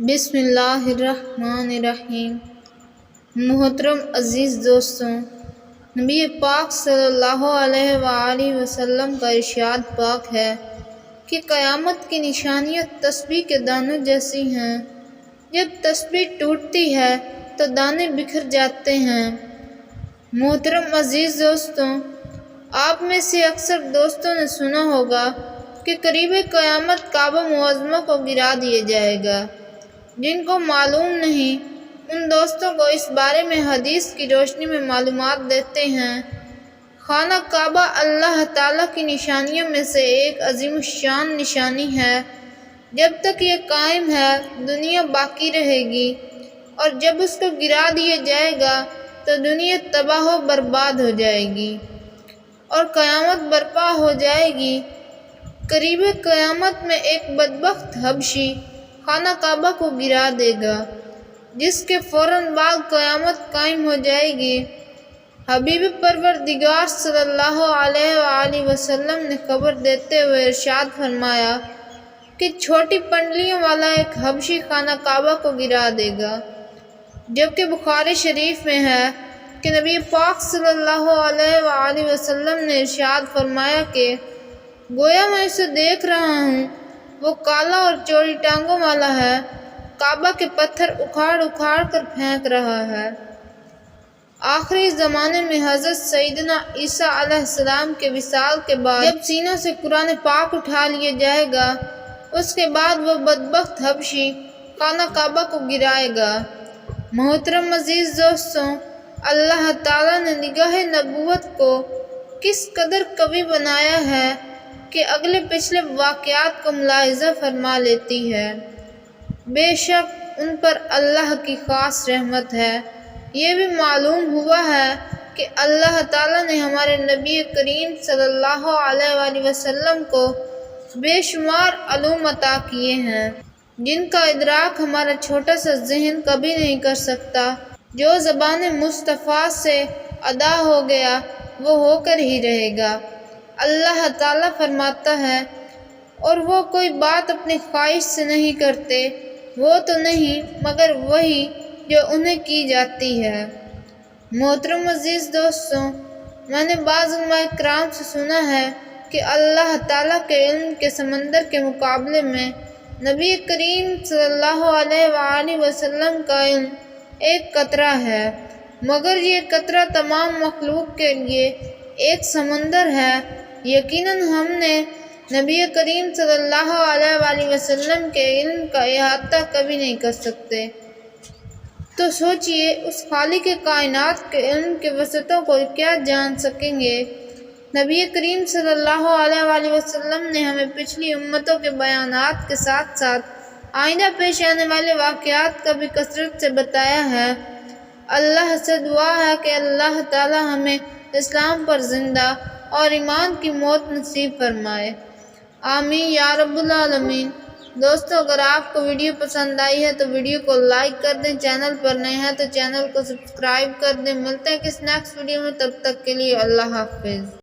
بسم اللہ الرحمن الرحیم۔ محترم عزیز دوستوں، نبی پاک صلی اللہ علیہ وآلہ وسلم کا ارشاد پاک ہے کہ قیامت کی نشانیاں تسبیح کے دانوں جیسی ہیں۔ جب تسبیح ٹوٹتی ہے تو دانے بکھر جاتے ہیں۔ محترم عزیز دوستوں، آپ میں سے اکثر دوستوں نے سنا ہوگا کہ قریب قیامت کعبہ معظمہ کو گرا دیا جائے گا۔ جن کو معلوم نہیں، ان دوستوں کو اس بارے میں حدیث کی روشنی میں معلومات دیتے ہیں۔ خانہ کعبہ اللہ تعالیٰ کی نشانیوں میں سے ایک عظیم الشان نشانی ہے۔ جب تک یہ قائم ہے، دنیا باقی رہے گی، اور جب اس کو گرا دیا جائے گا تو دنیا تباہ و برباد ہو جائے گی اور قیامت برپا ہو جائے گی۔ قریب قیامت میں ایک بدبخت حبشی خانہ کعبہ کو گرا دے گا، جس کے فوراً بعد قیامت قائم ہو جائے گی۔ حبیب پروردگار صلی اللہ علیہ وآلہ وسلم نے خبر دیتے ہوئے ارشاد فرمایا کہ چھوٹی پنڈلیوں والا ایک حبشی خانہ کعبہ کو گرا دے گا، جبکہ بخاری شریف میں ہے کہ نبی پاک صلی اللہ علیہ وآلہ وسلم نے ارشاد فرمایا کہ گویا میں اسے دیکھ رہا ہوں، وہ کالا اور چوڑی ٹانگوں والا ہے، کعبہ کے پتھر اکھاڑ اکھاڑ کر پھینک رہا ہے۔ آخری زمانے میں حضرت سیدنا عیسیٰ علیہ السلام کے وصال کے بعد جب سینوں سے قرآن پاک اٹھا لیا جائے گا، اس کے بعد وہ بدبخت حبشی خانہ کعبہ کو گرائے گا۔ محترم عزیز دوستوں، اللہ تعالیٰ نے نگاہ نبوت کو کس قدر قوی بنایا ہے کہ اگلے پچھلے واقعات کو ملاحظہ فرما لیتی ہے۔ بے شک ان پر اللہ کی خاص رحمت ہے۔ یہ بھی معلوم ہوا ہے کہ اللہ تعالیٰ نے ہمارے نبی کریم صلی اللہ علیہ وآلہ وسلم کو بے شمار علوم عطا کیے ہیں، جن کا ادراک ہمارا چھوٹا سا ذہن کبھی نہیں کر سکتا۔ جو زبان مصطفیٰ سے ادا ہو گیا وہ ہو کر ہی رہے گا۔ اللہ تعالیٰ فرماتا ہے، اور وہ کوئی بات اپنی خواہش سے نہیں کرتے، وہ تو نہیں مگر وہی جو انہیں کی جاتی ہے۔ محترم عزیز دوستوں، میں نے بعض علماء کرام سے سنا ہے کہ اللہ تعالیٰ کے علم کے سمندر کے مقابلے میں نبی کریم صلی اللہ علیہ وآلہ وسلم کا علم ایک قطرہ ہے، مگر یہ قطرہ تمام مخلوق کے لیے ایک سمندر ہے۔ یقیناً ہم نے نبی کریم صلی اللہ علیہ وآلہ وسلم کے علم کا احاطہ کبھی نہیں کر سکتے، تو سوچئے اس خالق کائنات کے علم کے وسعتوں کو کیا جان سکیں گے۔ نبی کریم صلی اللہ علیہ وآلہ وسلم نے ہمیں پچھلی امتوں کے بیانات کے ساتھ ساتھ آئندہ پیش آنے والے واقعات کا بھی کثرت سے بتایا ہے۔ اللہ سے دعا ہے کہ اللہ تعالی ہمیں اسلام پر زندہ اور ایمان کی موت نصیب فرمائے، آمین یا رب العالمین۔ دوستو، اگر آپ کو ویڈیو پسند آئی ہے تو ویڈیو کو لائک کر دیں، چینل پر نئے ہیں تو چینل کو سبسکرائب کر دیں۔ ملتے ہیں کس نیکسٹ ویڈیو میں، تب تک کے لیے اللہ حافظ۔